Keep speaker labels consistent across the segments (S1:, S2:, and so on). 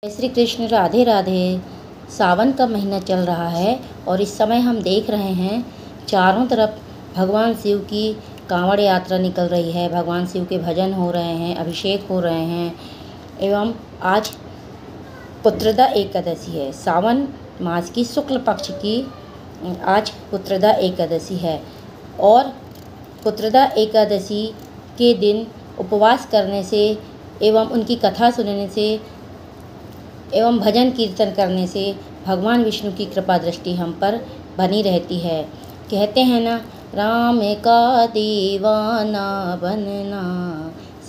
S1: श्री कृष्ण, राधे राधे। सावन का महीना चल रहा है और इस समय हम देख रहे हैं चारों तरफ भगवान शिव की कांवड़ यात्रा निकल रही है। भगवान शिव के भजन हो रहे हैं, अभिषेक हो रहे हैं। एवं आज पुत्रदा एकादशी है। सावन मास की शुक्ल पक्ष की आज पुत्रदा एकादशी है और पुत्रदा एकादशी के दिन उपवास करने से एवं उनकी कथा सुनने से एवं भजन कीर्तन करने से भगवान विष्णु की कृपा दृष्टि हम पर बनी रहती है। कहते हैं ना, राम का दीवाना बनना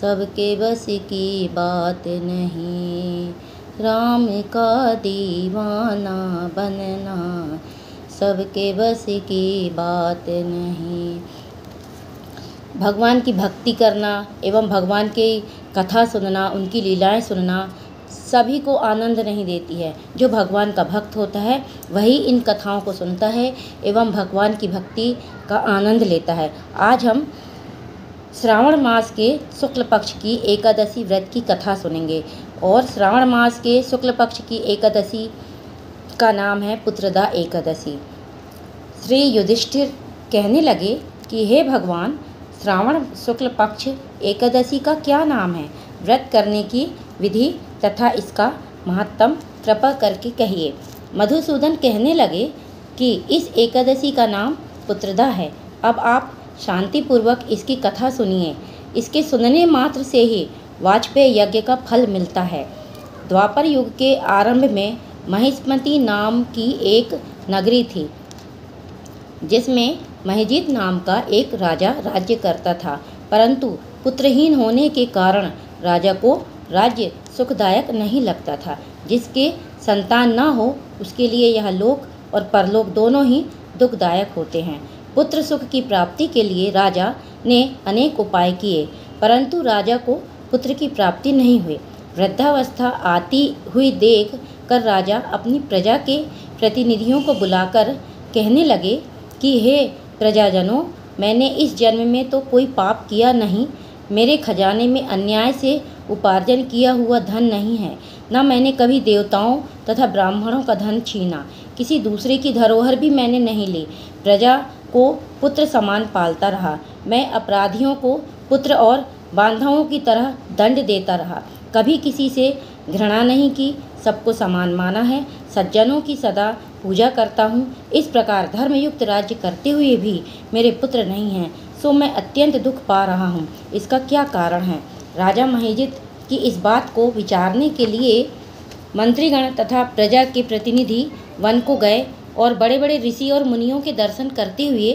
S1: सबके बस की बात नहीं। राम का दीवाना बनना सबके बस की बात नहीं। भगवान की भक्ति करना एवं भगवान की कथा सुनना, उनकी लीलाएं सुनना सभी को आनंद नहीं देती है। जो भगवान का भक्त होता है वही इन कथाओं को सुनता है एवं भगवान की भक्ति का आनंद लेता है। आज हम श्रावण मास के शुक्ल पक्ष की एकादशी व्रत की कथा सुनेंगे और श्रावण मास के शुक्ल पक्ष की एकादशी का नाम है पुत्रदा एकादशी। श्री युधिष्ठिर कहने लगे कि हे भगवान, श्रावण शुक्ल पक्ष एकादशी का क्या नाम है? व्रत करने की विधि तथा इसका महत्तम कृपा करके कहिए। मधुसूदन कहने लगे कि इस एकादशी का नाम पुत्रदा है। अब आप शांतिपूर्वक इसकी कथा सुनिए। इसके सुनने मात्र से ही वाजपेय यज्ञ का फल मिलता है। द्वापर युग के आरंभ में महिष्मति नाम की एक नगरी थी जिसमें महिजीत नाम का एक राजा राज्य करता था, परंतु पुत्रहीन होने के कारण राजा को राज्य सुखदायक नहीं लगता था। जिसके संतान न हो उसके लिए यह लोक और परलोक दोनों ही दुखदायक होते हैं। पुत्र सुख की प्राप्ति के लिए राजा ने अनेक उपाय किए, परंतु राजा को पुत्र की प्राप्ति नहीं हुई। वृद्धावस्था आती हुई देख कर राजा अपनी प्रजा के प्रतिनिधियों को बुलाकर कहने लगे कि हे प्रजाजनों, मैंने इस जन्म में तो कोई पाप किया नहीं। मेरे खजाने में अन्याय से उपार्जन किया हुआ धन नहीं है, न मैंने कभी देवताओं तथा ब्राह्मणों का धन छीना। किसी दूसरे की धरोहर भी मैंने नहीं ली। प्रजा को पुत्र समान पालता रहा। मैं अपराधियों को पुत्र और बांधवों की तरह दंड देता रहा। कभी किसी से घृणा नहीं की, सबको समान माना है। सज्जनों की सदा पूजा करता हूँ। इस प्रकार धर्मयुक्त राज्य करते हुए भी मेरे पुत्र नहीं हैं, सो मैं अत्यंत दुख पा रहा हूँ। इसका क्या कारण है? राजा महिजित की इस बात को विचारने के लिए मंत्रीगण तथा प्रजा के प्रतिनिधि वन को गए और बड़े बड़े ऋषि और मुनियों के दर्शन करते हुए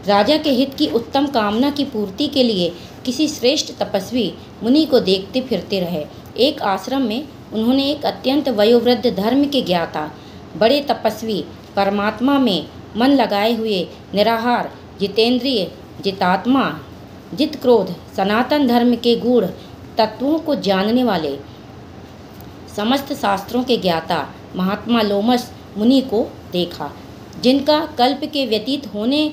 S1: राजा के हित की उत्तम कामना की पूर्ति के लिए किसी श्रेष्ठ तपस्वी मुनि को देखते फिरते रहे। एक आश्रम में उन्होंने एक अत्यंत वयोवृद्ध धर्म के ज्ञाता, बड़े तपस्वी, परमात्मा में मन लगाए हुए, निराहार, जितेंद्रिय, जितात्मा, जित क्रोध, सनातन धर्म के गूढ़ तत्वों को जानने वाले, समस्त शास्त्रों के ज्ञाता महात्मा लोमश मुनि को देखा, जिनका कल्प के व्यतीत होने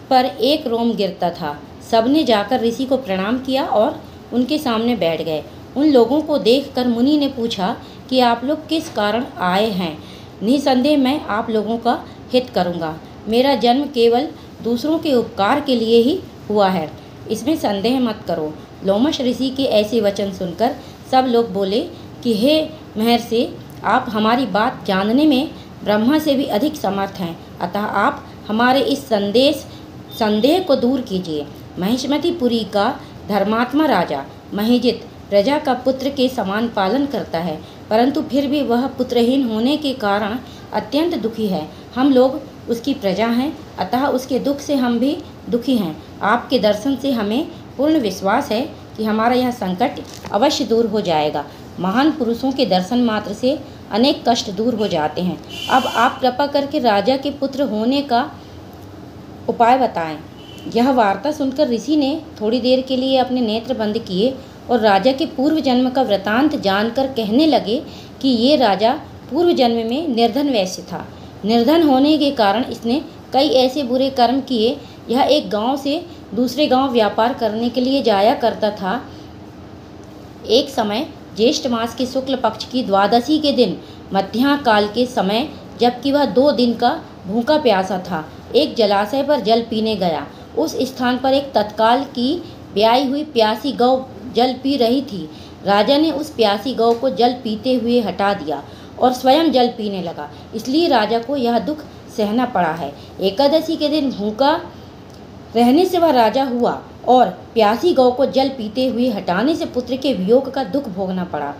S1: पर एक रोम गिरता था। सबने जाकर ऋषि को प्रणाम किया और उनके सामने बैठ गए। उन लोगों को देखकर मुनि ने पूछा कि आप लोग किस कारण आए हैं? निसंदेह मैं आप लोगों का हित करूंगा। मेरा जन्म केवल दूसरों के उपकार के लिए ही हुआ है, इसमें संदेह मत करो। लोमश ऋषि के ऐसे वचन सुनकर सब लोग बोले कि हे महर्षि, आप हमारी बात जानने में ब्रह्मा से भी अधिक समर्थ हैं, अतः आप हमारे इस संदेह को दूर कीजिए। महिष्मतिपुरी का धर्मात्मा राजा महिजित प्रजा का पुत्र के समान पालन करता है, परंतु फिर भी वह पुत्रहीन होने के कारण अत्यंत दुखी है। हम लोग उसकी प्रजा हैं, अतः उसके दुख से हम भी दुखी हैं। आपके दर्शन से हमें पूर्ण विश्वास है कि हमारा यह संकट अवश्य दूर हो जाएगा। महान पुरुषों के दर्शन मात्र से अनेक कष्ट दूर हो जाते हैं। अब आप कृपा करके राजा के पुत्र होने का उपाय बताएं। यह वार्ता सुनकर ऋषि ने थोड़ी देर के लिए अपने नेत्र बंद किए और राजा के पूर्व जन्म का वृतांत जानकर कहने लगे कि ये राजा पूर्व जन्म में निर्धन वैश्य था। निर्धन होने के कारण इसने कई ऐसे बुरे कर्म किए। यह एक गांव से दूसरे गांव व्यापार करने के लिए जाया करता था। एक समय ज्येष्ठ मास के शुक्ल पक्ष की द्वादशी के दिन मध्याह्न काल के समय, जबकि वह 2 दिन का भूखा प्यासा था, एक जलाशय पर जल पीने गया। उस स्थान पर एक तत्काल की ब्याई हुई प्यासी गौ जल पी रही थी। राजा ने उस प्यासी गौ को जल पीते हुए हटा दिया और स्वयं जल पीने लगा, इसलिए राजा को यह दुख सहना पड़ा है। एकादशी के दिन भूखा रहने से वह राजा हुआ और प्यासी गौ को जल पीते हुए हटाने से पुत्र के वियोग का दुख भोगना पड़ा।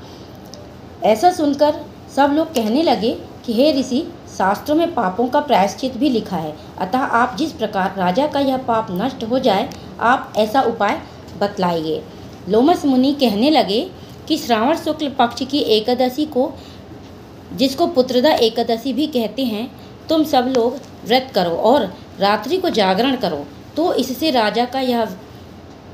S1: ऐसा सुनकर सब लोग कहने लगे कि हे ऋषि, शास्त्रों में पापों का प्रायश्चित भी लिखा है, अतः आप जिस प्रकार राजा का यह पाप नष्ट हो जाए, आप ऐसा उपाय बतलाइए। लोमस मुनि कहने लगे कि श्रावण शुक्ल पक्ष की एकादशी को, जिसको पुत्रदा एकादशी भी कहते हैं, तुम सब लोग व्रत करो और रात्रि को जागरण करो, तो इससे राजा का यह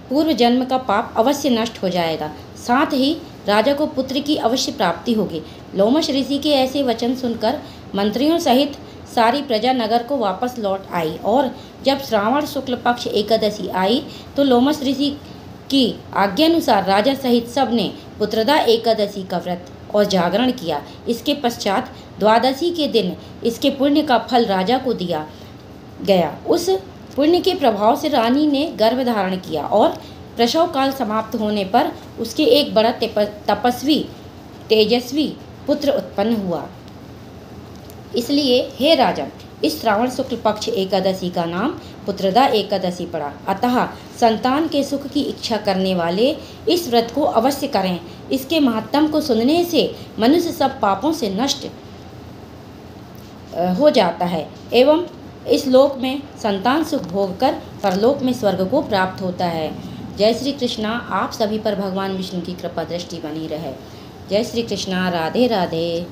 S1: पूर्व जन्म का पाप अवश्य नष्ट हो जाएगा, साथ ही राजा को पुत्र की अवश्य प्राप्ति होगी। लोमश ऋषि के ऐसे वचन सुनकर मंत्रियों सहित सारी प्रजा नगर को वापस लौट आई और जब श्रावण शुक्ल पक्ष एकादशी आई तो लोमश ऋषि की आज्ञानुसार राजा सहित सब ने पुत्रदा एकादशी का व्रत और जागरण किया। इसके पश्चात द्वादशी के दिन इसके पुण्य का फल राजा को दिया गया। उस पुण्य के प्रभाव से रानी ने गर्भ धारण किया और प्रसव काल समाप्त होने पर उसके एक बड़ा तपस्वी तेजस्वी पुत्र उत्पन्न हुआ। इसलिए हे राजन, इस श्रावण शुक्ल पक्ष एकादशी का नाम पुत्रदा एकादशी पड़ा। अतः संतान के सुख की इच्छा करने वाले इस व्रत को अवश्य करें। इसके महात्म को सुनने से मनुष्य सब पापों से नष्ट हो जाता है एवं इस लोक में संतान सुख भोगकर परलोक में स्वर्ग को प्राप्त होता है। जय श्री कृष्णा। आप सभी पर भगवान विष्णु की कृपा दृष्टि बनी रहे। जय श्री कृष्णा। राधे राधे।